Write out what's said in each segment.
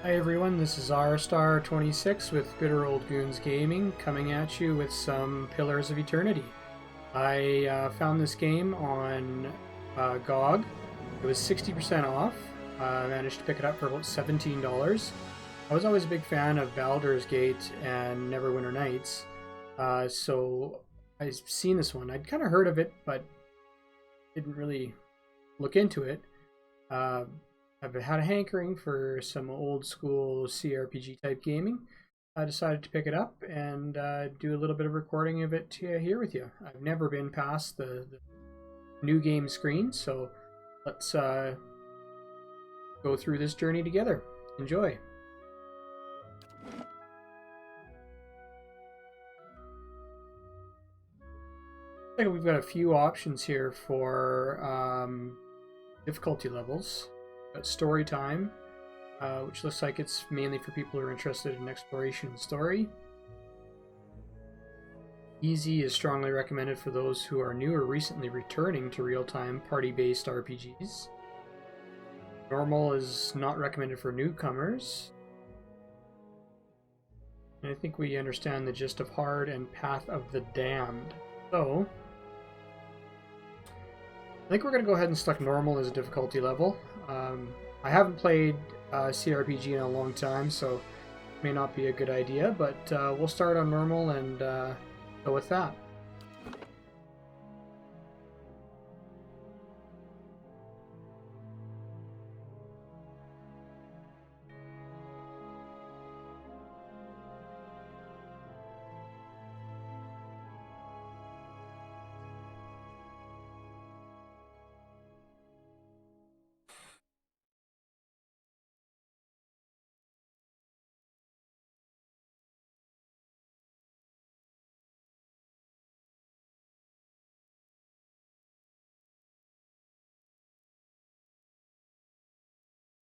Hi everyone, this is RStar26 with Bitter Old Goons Gaming coming at you with some Pillars of Eternity. I found this game on GOGG. It was 60% off. I managed to pick it up for about $17. I was always a big fan of Baldur's Gate and Neverwinter Nights, so I've seen this one. I'd kind of heard of it, but didn't really look into it. I've had a hankering for some old school CRPG type gaming. I decided to pick it up and do a little bit of recording of it here with you. I've never been past the new game screen, so let's go through this journey together. Enjoy. I think we've got a few options here for difficulty levels. Got story time, which looks like it's mainly for people who are interested in exploration and story. Easy is strongly recommended for those who are new or recently returning to real-time party-based RPGs. Normal is not recommended for newcomers. And I think we understand the gist of Hard and Path of the Damned. So, I think we're going to go ahead and select Normal as a difficulty level. I haven't played CRPG in a long time, so it may not be a good idea, but we'll start on Normal and go with that.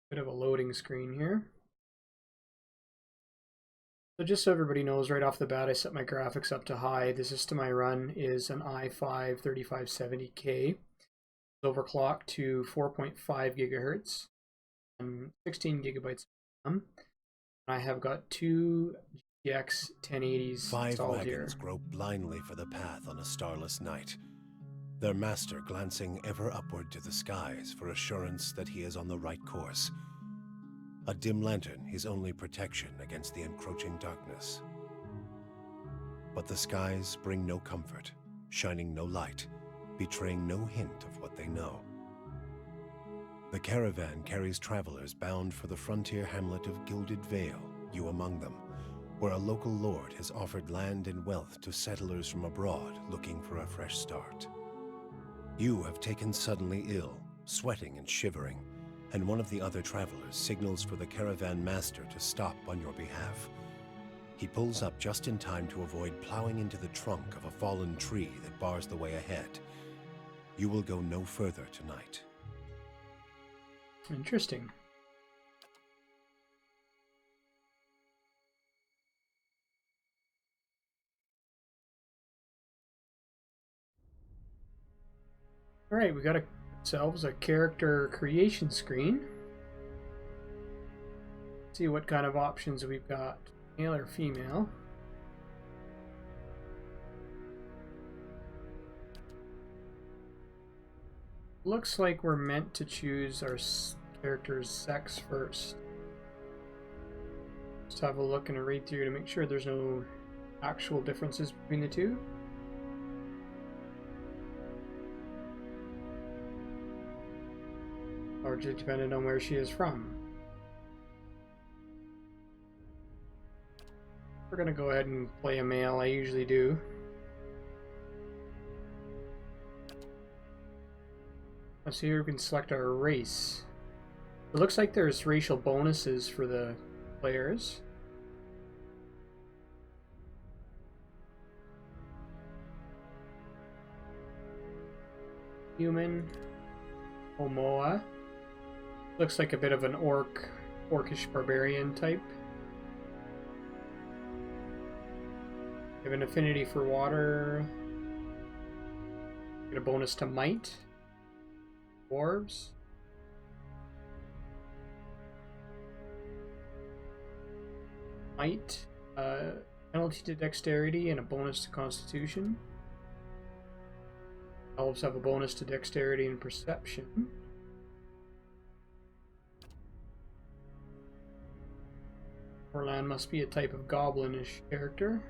Bit of a loading screen here. So just so everybody knows, right off the bat, I set my graphics up to high. The system I run is an i5 3570K. It's overclocked to 4.5 gigahertz and 16 gigabytes of RAM. I have got two GTX 1080s installed here. 5 wagons grope blindly for the path on a starless night, their master glancing ever upward to the skies for assurance that he is on the right course. A dim lantern his only protection against the encroaching darkness. But the skies bring no comfort, shining no light, betraying no hint of what they know. The caravan carries travelers bound for the frontier hamlet of Gilded Vale, you among them, where a local lord has offered land and wealth to settlers from abroad looking for a fresh start. You have taken suddenly ill, sweating and shivering, and one of the other travelers signals for the caravan master to stop on your behalf. He pulls up just in time to avoid plowing into the trunk of a fallen tree that bars the way ahead. You will go no further tonight. Interesting. Alright, we got ourselves a character creation screen. Let's see what kind of options we've got. Male or female. Looks like we're meant to choose our character's sex first. Just have a look and a read through to make sure there's no actual differences between the two. Largely dependent on where she is from. We're going to go ahead and play a male. I usually do. Let's see here, we can select our race. It looks like there's racial bonuses for the players. Human. Omoa. Looks like a bit of an orcish barbarian type. You have an affinity for water. Get a bonus to might. Dwarves. might, penalty to dexterity and a bonus to constitution. Elves have a bonus to dexterity and perception. Orlan must be a type of goblinish character.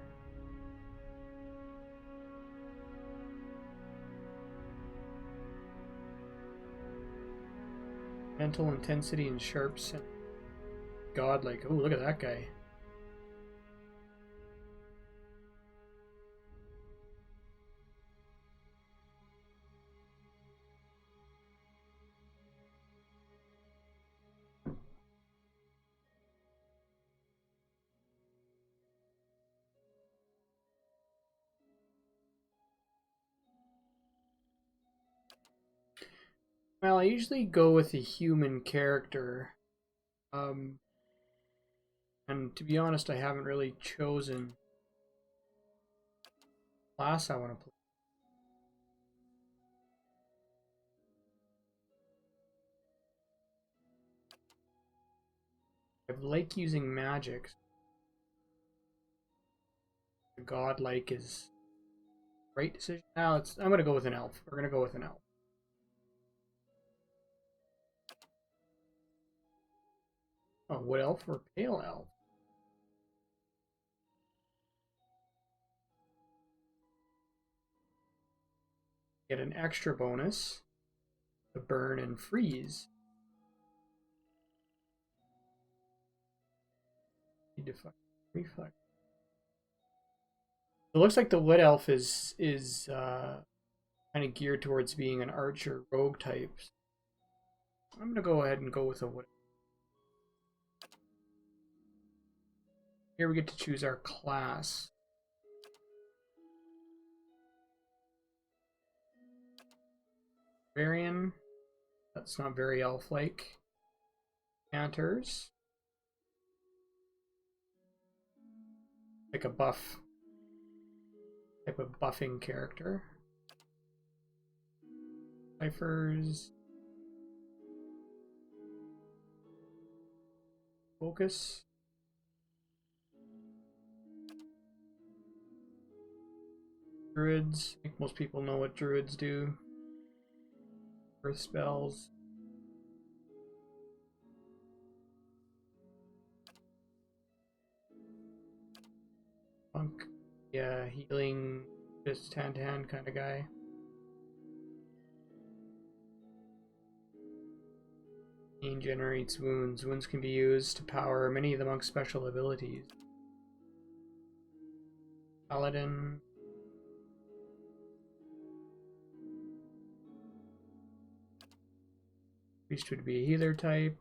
Mental intensity and sharp sense. Godlike. Oh, look at that guy. Well, I usually go with a human character. And to be honest, I haven't really chosen the class I want to play. I like using magic. The godlike is the right decision. Now I'm gonna go with an elf. We're gonna go with an elf. Oh, wood elf or pale elf? Get an extra bonus to burn and freeze. Need to reflex. It looks like the wood elf is kind of geared towards being an archer rogue type. I'm gonna go ahead and go with a wood. Here we get to choose our class. Barbarian. That's not very elf-like. Canters. Like a buff. Type of buffing character. Ciphers. Focus. Druids. I think most people know what druids do. Earth spells. Monk. Yeah, healing, just hand-to-hand kind of guy. Pain generates wounds. Wounds can be used to power many of the monk's special abilities. Paladin. Priest would be a healer type.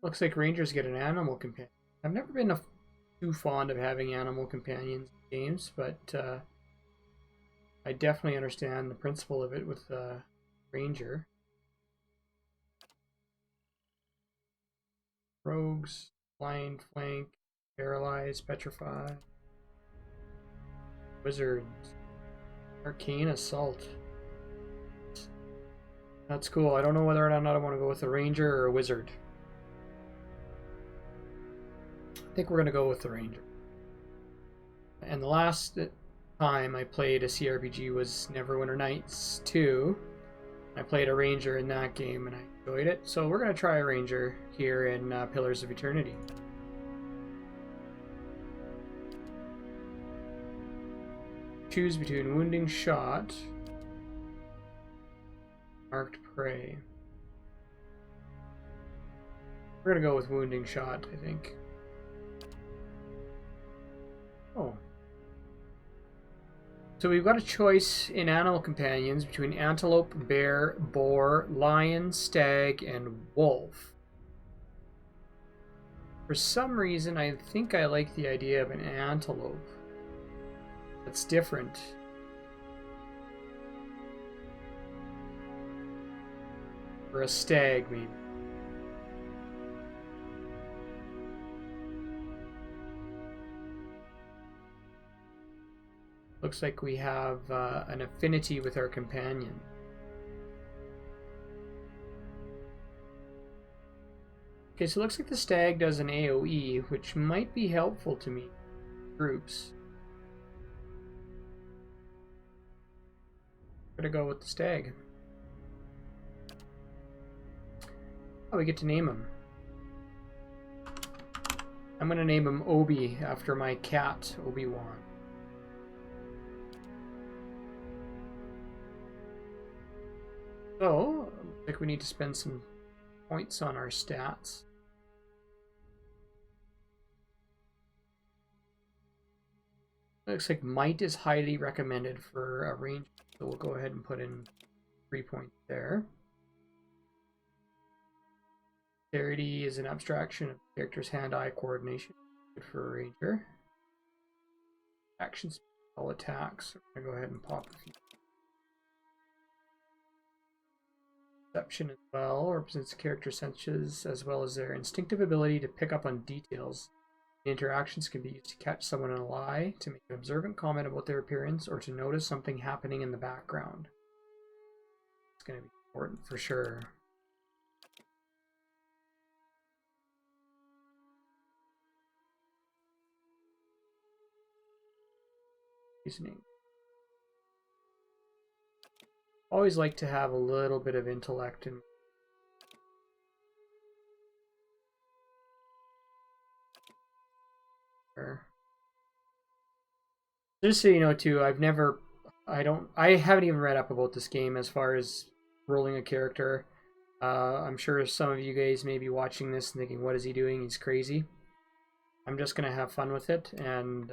Looks like rangers get an animal companion. I've never been too fond of having animal companions in games, but I definitely understand the principle of it with ranger. Rogues, blind, flank, paralyze, petrify. Wizards, arcane assault. That's cool. I don't know whether or not I want to go with a ranger or a wizard. I think we're going to go with the ranger. And the last time I played a CRPG was Neverwinter Nights 2. I played a ranger in that game and I enjoyed it. So we're going to try a ranger here in Pillars of Eternity. Choose between wounding shot, marked prey. We're going to go with wounding shot, I think. Oh. So we've got a choice in animal companions between antelope, bear, boar, lion, stag, and wolf. For some reason, I think I like the idea of an antelope. That's different. Or a stag, maybe. Looks like we have an affinity with our companion. Okay, so it looks like the stag does an AoE, which might be helpful to me. Groups. Gotta go with the stag. Oh, we get to name him. I'm gonna name him Obi after my cat, Obi-Wan. So, looks like we need to spend some points on our stats. Looks like might is highly recommended for a range, so we'll go ahead and put in 3 points there. Dexterity is an abstraction of the character's hand-eye coordination. Good for a ranger. Action speed, all attacks. I'm gonna go ahead and pop a few. Perception as well represents the character's senses as well as their instinctive ability to pick up on details. The interactions can be used to catch someone in a lie, to make an observant comment about their appearance, or to notice something happening in the background. It's going to be important for sure. Reasoning. Always like to have a little bit of intellect in. Just so you know too, I haven't even read up about this game as far as rolling a character. I'm sure some of you guys may be watching this and thinking, what is he doing? He's crazy. I'm just going to have fun with it, and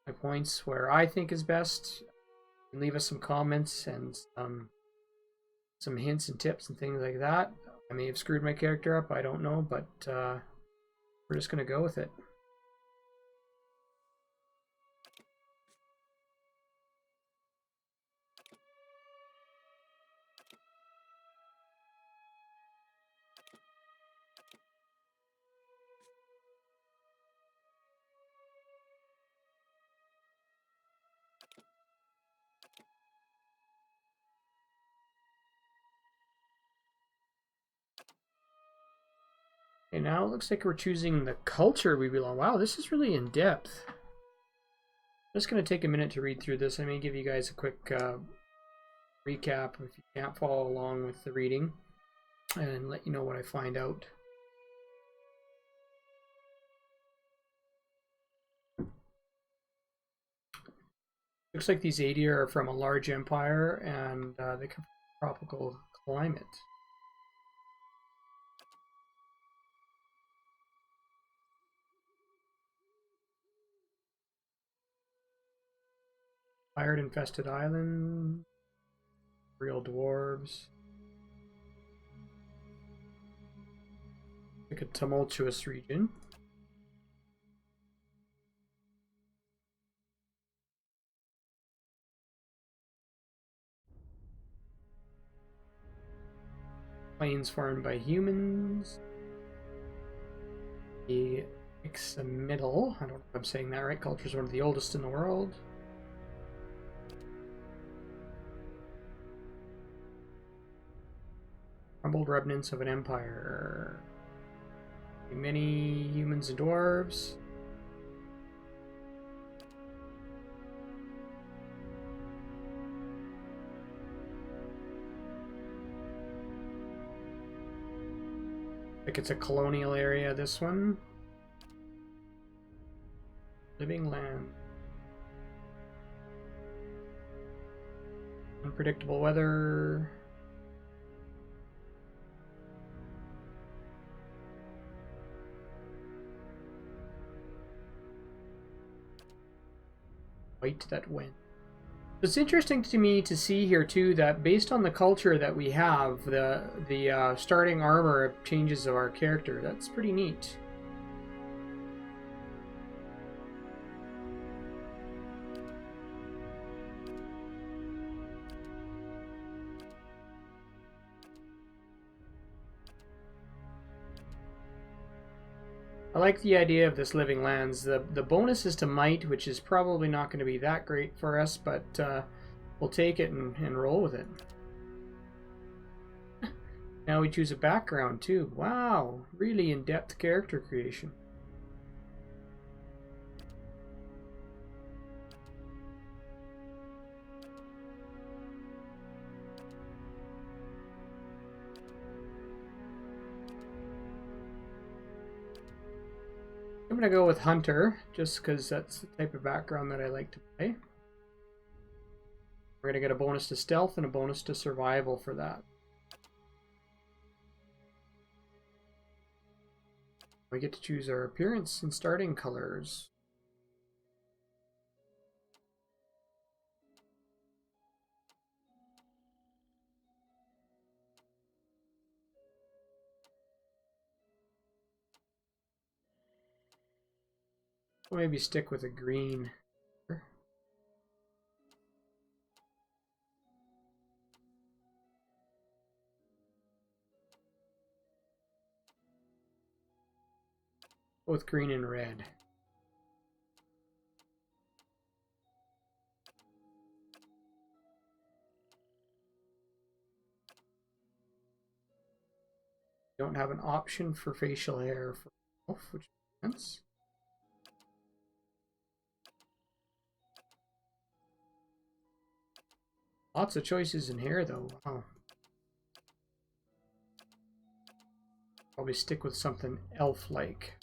my points where I think is best. And leave us some comments and some hints and tips and things like that. I may have screwed my character up, I don't know, but we're just going to go with it. Okay, now it looks like we're choosing the culture we belong. Wow, this is really in depth. I'm just going to take a minute to read through this. I may give you guys a quick recap if you can't follow along with the reading, and let you know what I find out. Looks like these 80 are from a large empire, and they come from tropical climate. Pirate-infested island, real dwarves. Like a tumultuous region. Plains formed by humans. The Ixamiddle, I don't know if I'm saying that right, culture is one of the oldest in the world. Crumbled remnants of an empire. Many humans and dwarves. Like it's a colonial area, this one. Living land. Unpredictable weather. White that went. It's interesting to me to see here too that based on the culture that we have, the starting armor changes of our character. That's pretty neat. I like the idea of this living lands. The bonus is to might, which is probably not going to be that great for us, but we'll take it and roll with it. Now we choose a background too. Wow, really in-depth character creation. I'm gonna go with Hunter, just because that's the type of background that I like to play. We're gonna get a bonus to stealth and a bonus to survival for that. We get to choose our appearance and starting colors. We'll maybe stick with a green. Both green and red. Don't have an option for facial hair for elf, which makes sense. Lots of choices in hair though. Wow. Probably stick with something elf-like.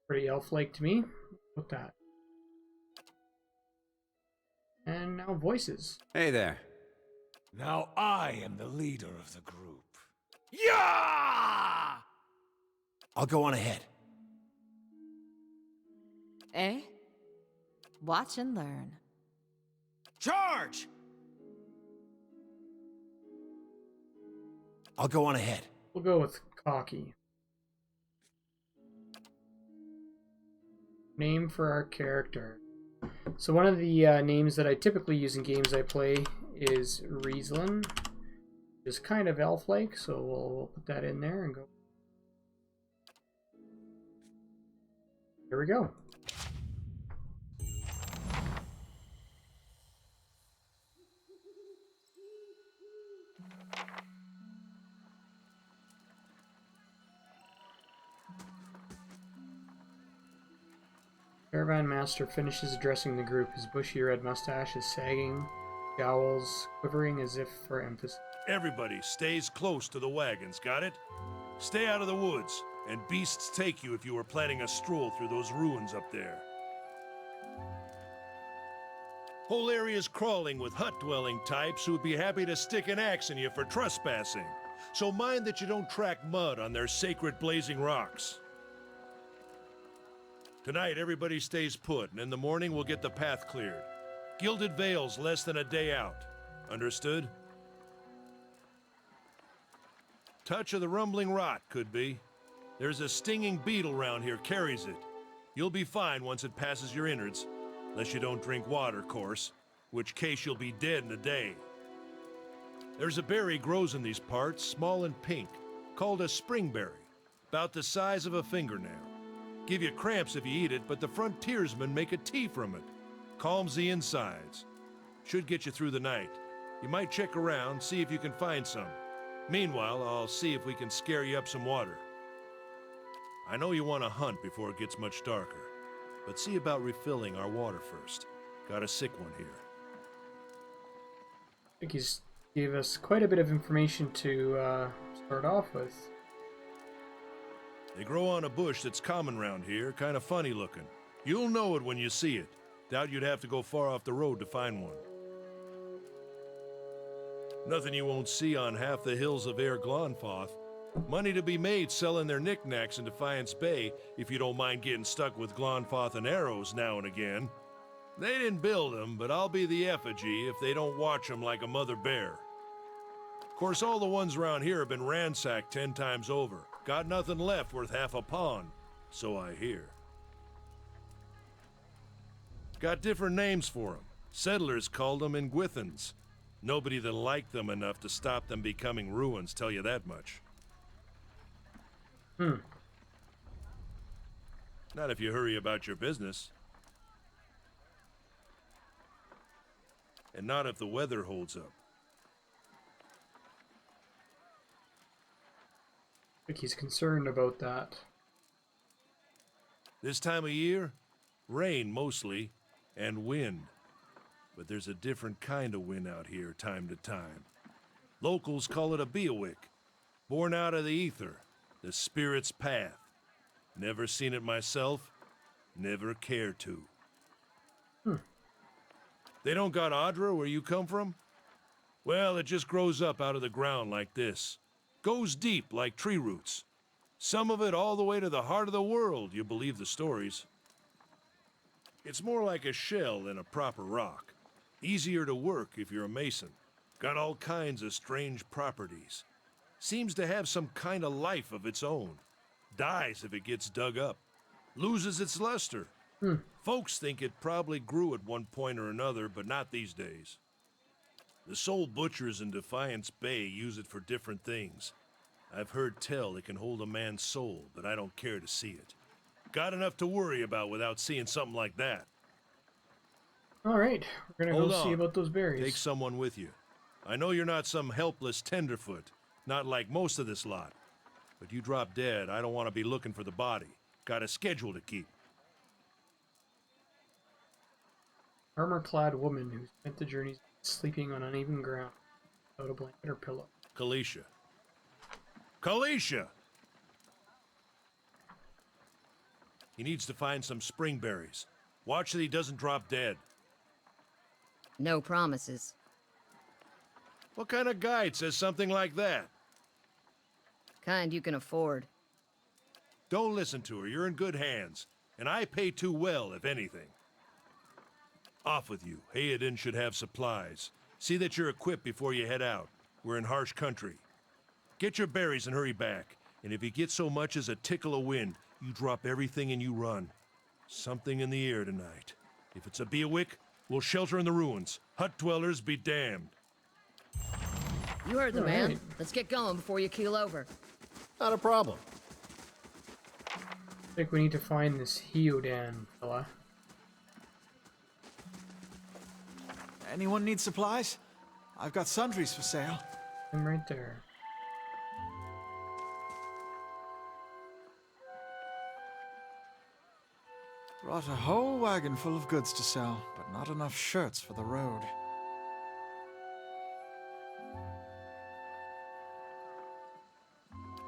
Pretty elf-like to me. Put that. And now voices. Hey there. Now I am the leader of the group. Yeah! I'll go on ahead. Eh? Watch and learn. Charge! I'll go on ahead. We'll go with cocky. Name for our character. So one of the names that I typically use in games I play is Riesling. It's kind of elf-like, so we'll put that in there and go. Here we go. Caravan Master finishes addressing the group. His bushy red mustache is sagging, jowls quivering as if for emphasis. Everybody stays close to the wagons, got it? Stay out of the woods, and beasts take you if you are planning a stroll through those ruins up there. Whole area's crawling with hut-dwelling types who would be happy to stick an axe in you for trespassing. So mind that you don't track mud on their sacred blazing rocks. Tonight, everybody stays put, and in the morning we'll get the path cleared. Gilded Vale's less than a day out. Understood? Touch of the rumbling rot, could be. There's a stinging beetle round here, carries it. You'll be fine once it passes your innards. Unless you don't drink water, course. Which case you'll be dead in a day. There's a berry grows in these parts, small and pink, called a springberry. About the size of a fingernail. Give you cramps if you eat it, but the frontiersmen make a tea from it. Calms the insides. Should get you through the night. You might check around, see if you can find some. Meanwhile, I'll see if we can scare you up some water. I know you want to hunt before it gets much darker, but see about refilling our water first. Got a sick one here. I think he's gave us quite a bit of information to start off with. They grow on a bush that's common round here, kind of funny looking. You'll know it when you see it. Doubt you'd have to go far off the road to find one. Nothing you won't see on half the hills of Air Glonfoth. Money to be made selling their knickknacks in Defiance Bay, if you don't mind getting stuck with Glonfoth and arrows now and again. They didn't build them, but I'll be the effigy if they don't watch them like a mother bear. Of course, all the ones around here have been ransacked 10 times over. Got nothing left worth half a pawn, so I hear. Got different names for them. Settlers called them Ingwithans. Nobody that liked them enough to stop them becoming ruins, tell you that much. Not if you hurry about your business. And not if the weather holds up. I think he's concerned about that. This time of year, rain mostly, and wind. But there's a different kind of wind out here time to time. Locals call it a BOGG, born out of the ether, the spirit's path. Never seen it myself, never care to. They don't got Adra where you come from? Well, it just grows up out of the ground like this. Goes deep like tree roots. Some of it all the way to the heart of the world, you believe the stories. It's more like a shell than a proper rock. Easier to work if you're a mason. Got all kinds of strange properties. Seems to have some kind of life of its own. Dies if it gets dug up. Loses its luster. Folks think it probably grew at one point or another, but not these days. The soul butchers in Defiance Bay use it for different things. I've heard tell it can hold a man's soul, but I don't care to see it. Got enough to worry about without seeing something like that. All right, we're gonna Hold go see on. about those berries. Take someone with you. I know you're not some helpless tenderfoot, not like most of this lot. But you drop dead, I don't want to be looking for the body. Got a schedule to keep. Armor-clad woman who spent the journey sleeping on uneven ground without a blanket or pillow. Kalisha. Kalisha! He needs to find some spring berries. Watch that he doesn't drop dead. No promises. What kind of guide says something like that? Kind you can afford. Don't listen to her. You're in good hands. And I pay too well, if anything. Off with you. Hayden should have supplies. See that you're equipped before you head out. We're in harsh country. Get your berries and hurry back. And if you get so much as a tickle of wind, you drop everything and you run. Something in the air tonight. If it's a BOGG, we'll shelter in the ruins. Hut dwellers be damned. You heard the All man. right. Let's get going before you keel over. Not a problem. I think we need to find this Hiodan fella. Anyone need supplies? I've got sundries for sale. I'm right there. Brought a whole wagon full of goods to sell, but not enough shirts for the road.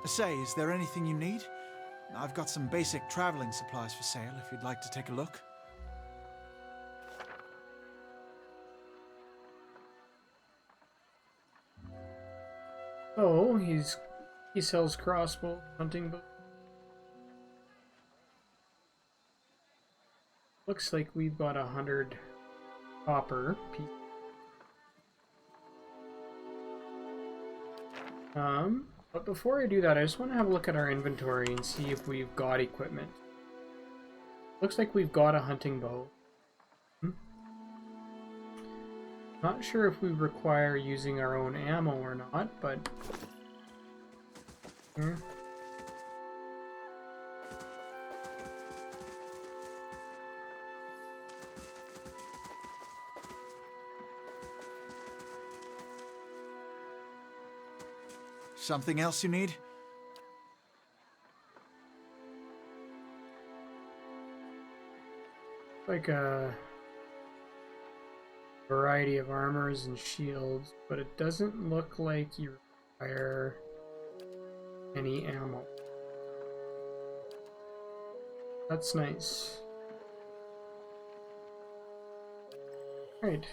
Say, is there anything you need? I've got some basic traveling supplies for sale if you'd like to take a look. Oh, he sells crossbow, hunting bow. Looks like we've got 100 copper pieces. But before I do that, I just want to have a look at our inventory and see if we've got equipment. Looks like we've got a hunting bow. Not sure if we require using our own ammo or not, but... Something else you need? Like a variety of armors and shields, but it doesn't look like you require any ammo. That's nice. Right.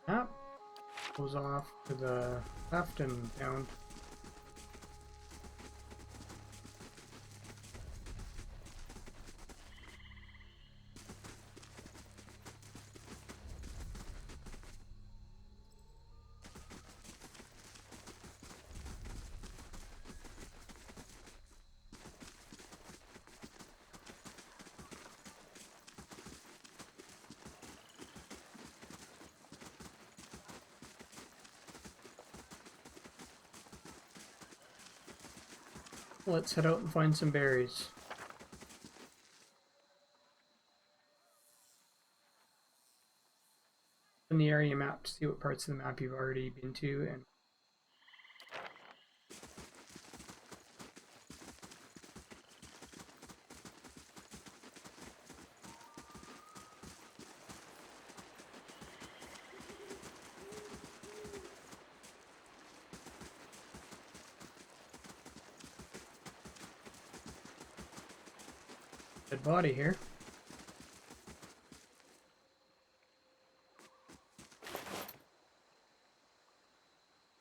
Map goes off to the left and down. Let's head out and find some berries. In the area map to see what parts of the map you've already been to and dead body here.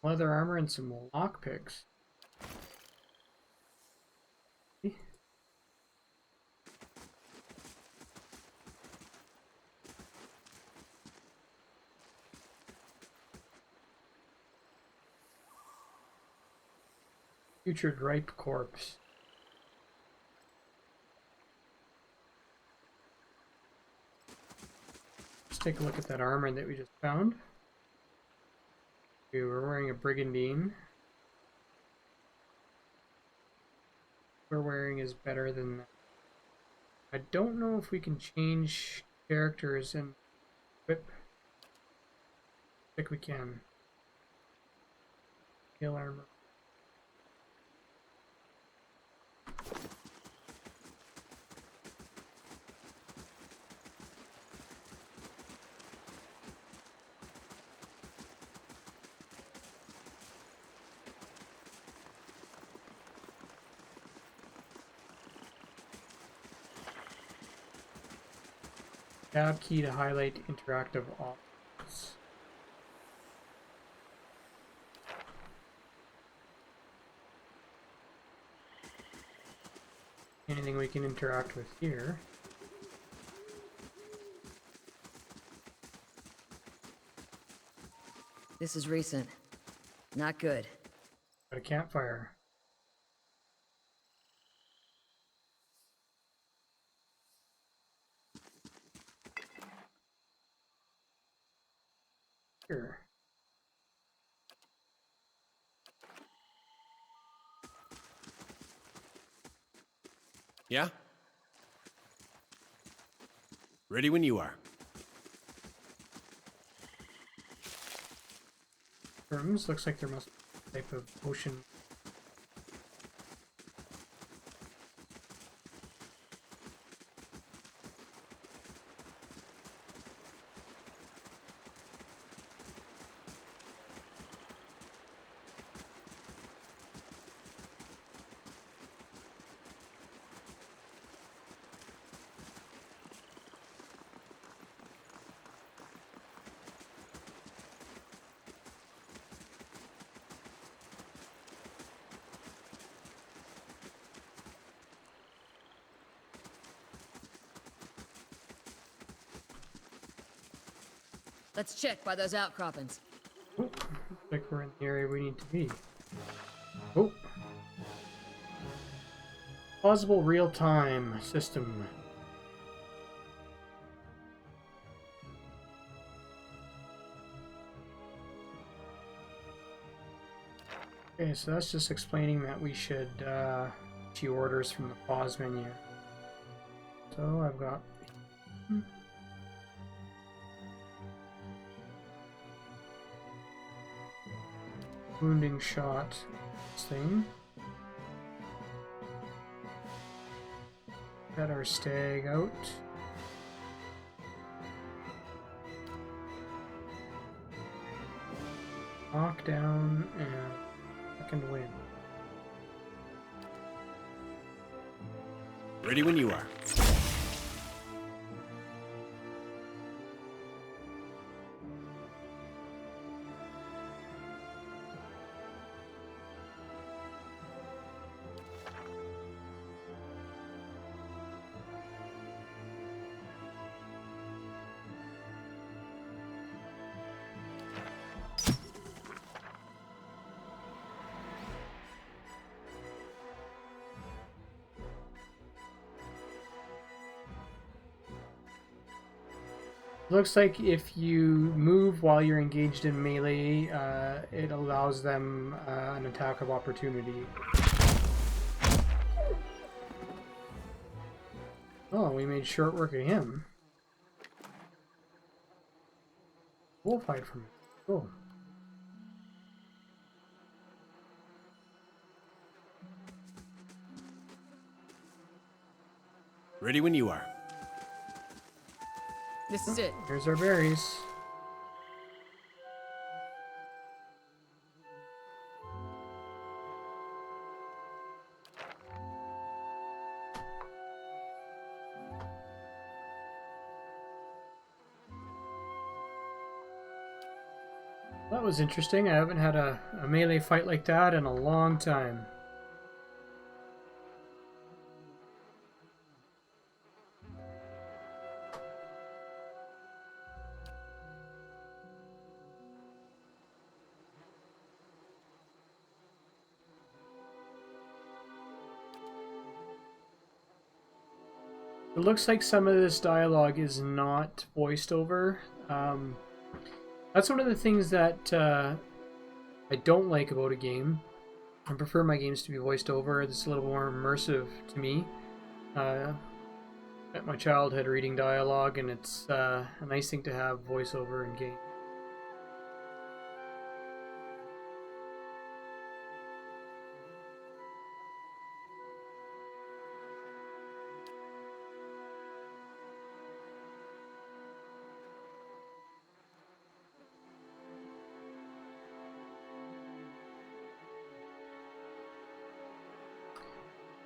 Leather armor and some lockpicks. Putrid ripe corpse. Let's take a look at that armor that we just found. Okay, we're wearing a brigandine. What we're wearing is better than that. I don't know if we can change characters and whip. I think we can. Heal armor. Tab key to highlight interactive objects. Anything we can interact with here. This is recent. Not good. Got a campfire. Here. Yeah? Ready when you are. Rooms. Looks like there must be a type of ocean. Let's check by those outcroppings. Oh, looks like we're in the area we need to be. Oh. Plausible real-time system. Okay, so that's just explaining that we should issue orders from the pause menu. So I've got wounding shot thing. Got our stag out. Knock down and second win. Ready when you are. Looks like if you move while you're engaged in melee, it allows them an attack of opportunity. Oh, we made short work of him. Wolf hide from him. Cool. Ready when you are. This is it. Here's our berries. That was interesting. I haven't had a melee fight like that in a long time. It looks like some of this dialogue is not voiced over. That's one of the things that I don't like about a game. I prefer my games to be voiced over. It's a little more immersive to me. At my childhood reading dialogue, and it's a nice thing to have voiceover in game.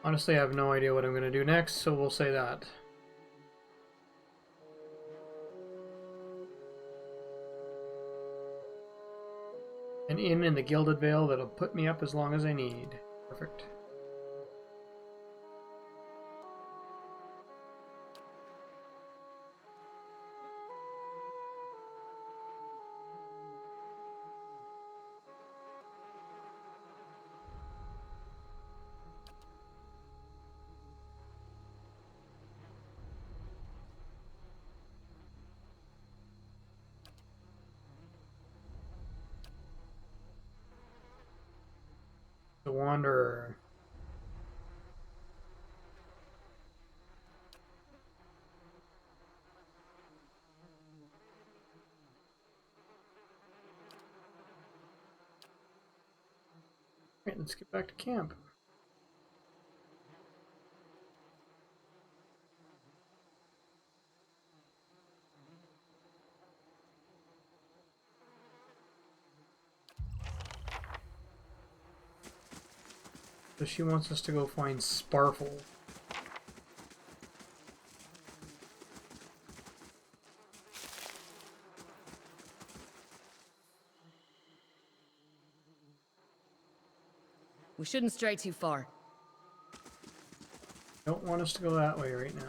Honestly, I have no idea what I'm going to do next, so we'll say that. An inn in the Gilded Vale that'll put me up as long as I need. Perfect. The Wanderer. Alright, let's get back to camp. So she wants us to go find Sparfell. We shouldn't stray too far. Don't want us to go that way right now.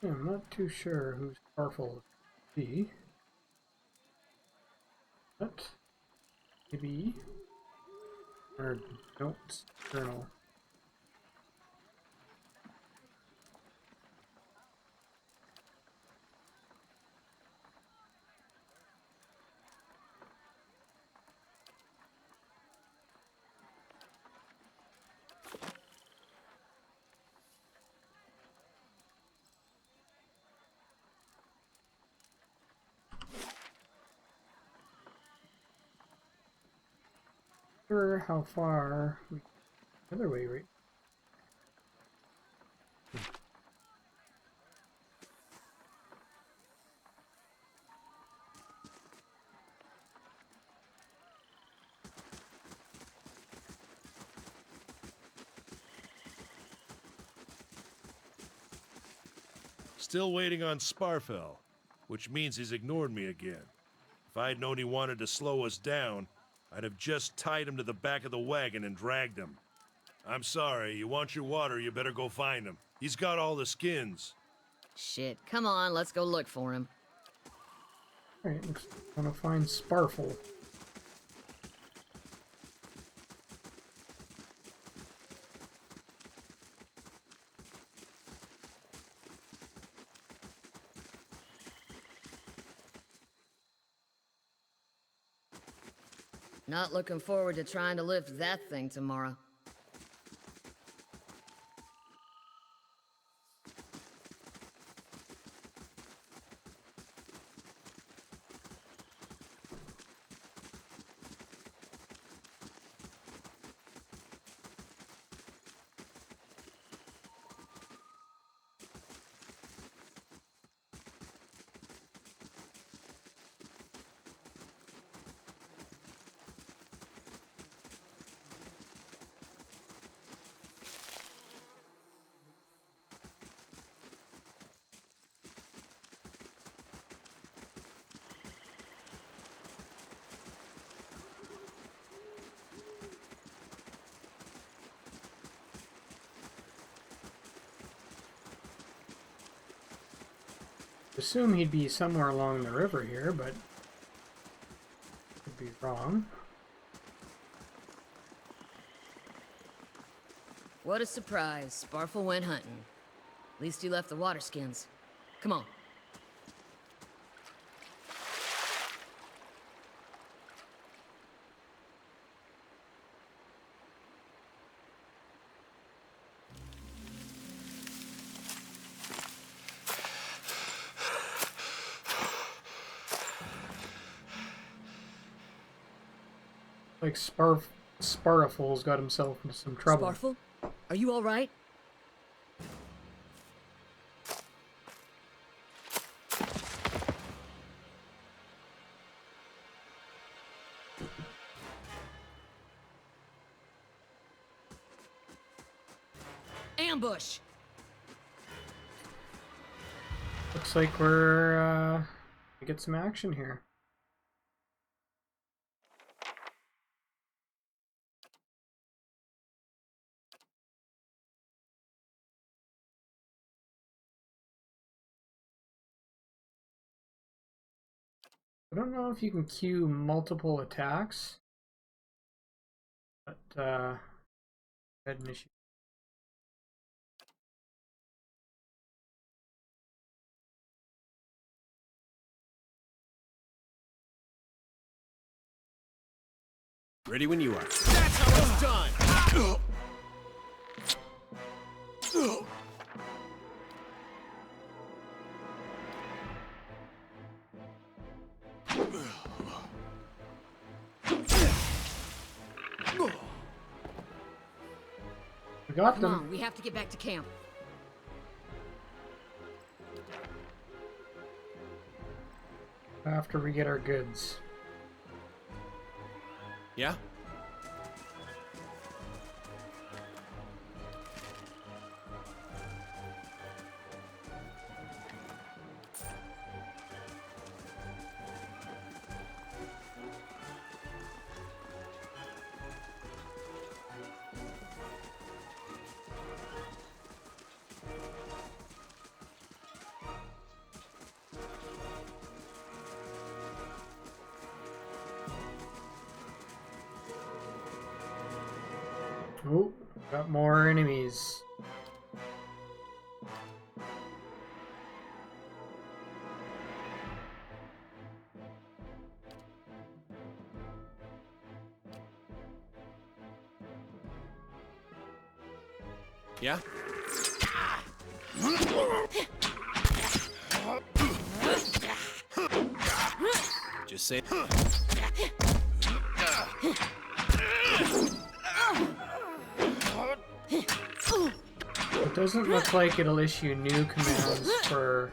Yeah, I'm not too sure who Sparfell be. But maybe our notes journal. Sure how far we the other way right. Still waiting on Sparfell, which means he's ignored me again. If I'd known he wanted to slow us down, I'd have just tied him to the back of the wagon and dragged him. I'm sorry. You want your water, you better go find him. He's got all the skins. Shit, come on, let's go look for him. Alright, I want to find Sparfell. Not looking forward to trying to lift that thing tomorrow. Assume he'd be somewhere along the river here, but could be wrong. What a surprise. Sparfell went hunting. At least he left the water skins. Come on. Like Sparfell's got himself into some trouble. Sparfell? Are you alright? Ambush! Looks like we're gonna get some action here. I don't know if you can queue multiple attacks, but I had an issue. Ready when you are. That's how it's done! We got Come them. on, we have to get back to camp. After we get our goods. Yeah? Oh, got more enemies. Yeah? Just say... It doesn't look like it'll issue new commands for...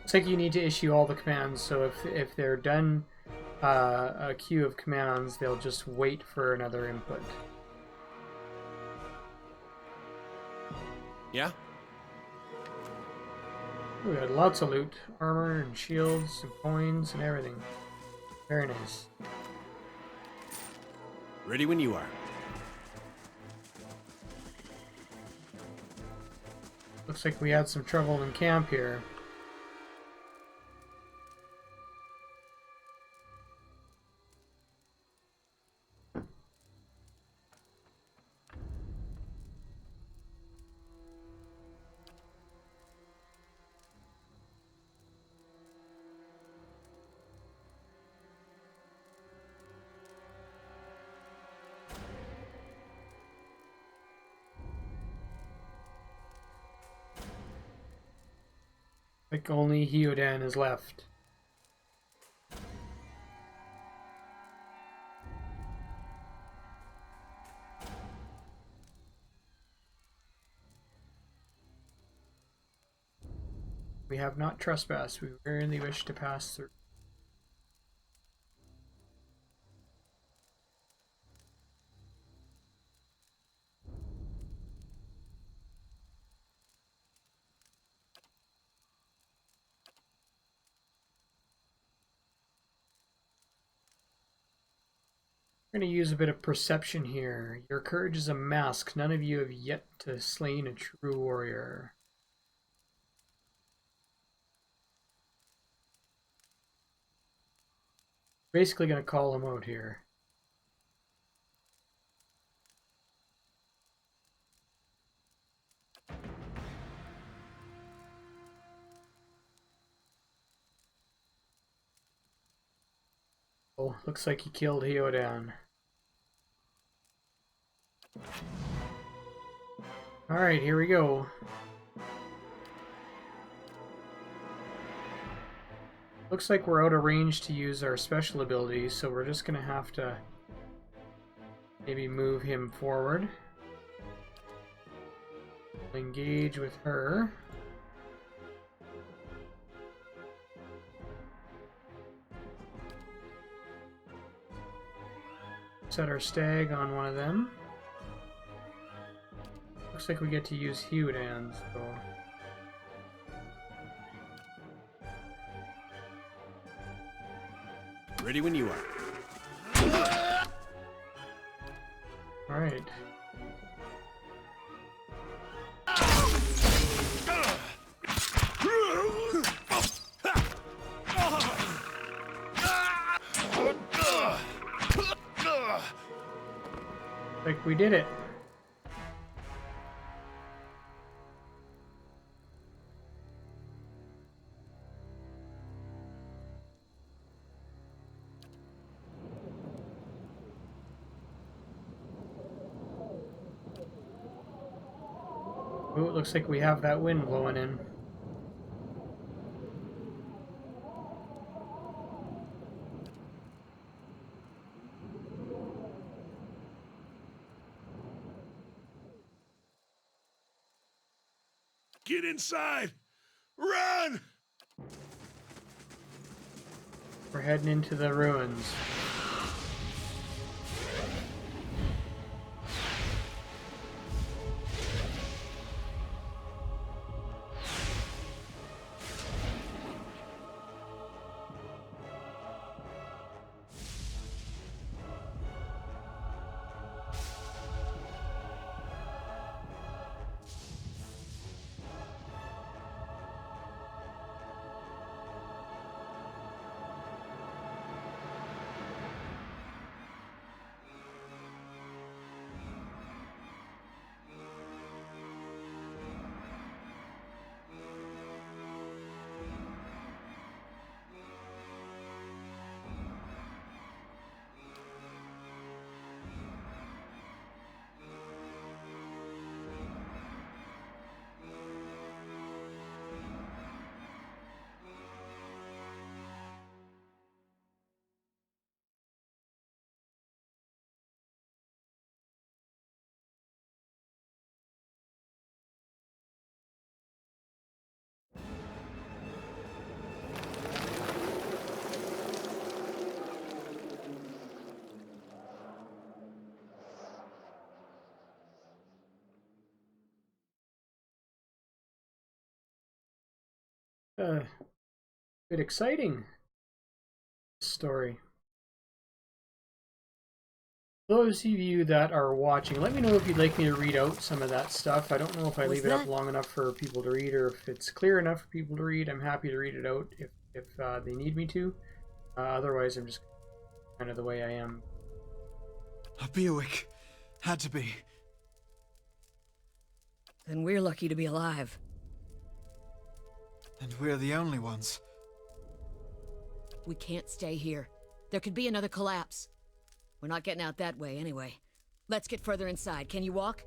Looks like you need to issue all the commands, so if they're done a queue of commands, they'll just wait for another input. Yeah? We had lots of loot. Armor and shields and coins and everything. Very nice. Ready when you are. Looks like we had some trouble in camp here. Like only Hyodan is left. We have not trespassed. We merely wish to pass through. We're going to use a bit of perception here. Your courage is a mask. None of you have yet to slain a true warrior. Basically going to call him out here. Oh, looks like he killed Hyodan. Alright, here we go. Looks like we're out of range to use our special abilities, so we're just gonna have to maybe move him forward. Engage with her. Set our stag on one of them. Looks like we get to use Hyodan, so... Ready when you are. Alright. Like we did it. Oh, it looks like we have that wind blowing in. Get inside! Run! We're heading into the ruins. a bit exciting story. Those of you that are watching, let me know if you'd like me to read out some of that stuff. I don't know if I leave it up long enough for people to read or if it's clear enough for people to read. I'm happy to read it out if they need me to. Otherwise, I'm just kind of the way I am. A Buick. Had to be. Then we're lucky to be alive. And we're the only ones. We can't stay here. There could be another collapse. We're not getting out that way anyway. Let's get further inside. Can you walk?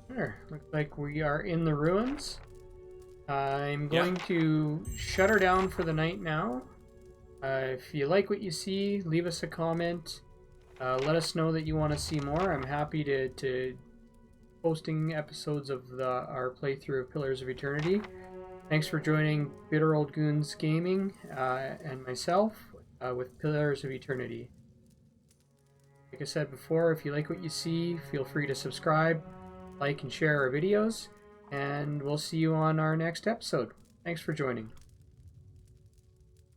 There, looks like we are in the ruins. I'm going to shut her down for the night now. If you like what you see, leave us a comment. Let us know that you want to see more. I'm happy to posting episodes of our playthrough of Pillars of Eternity. Thanks for joining Bitter Old Goons Gaming and myself with Pillars of Eternity. Like I said before, if you like what you see, feel free to subscribe, like, and share our videos, and we'll see you on our next episode. Thanks for joining.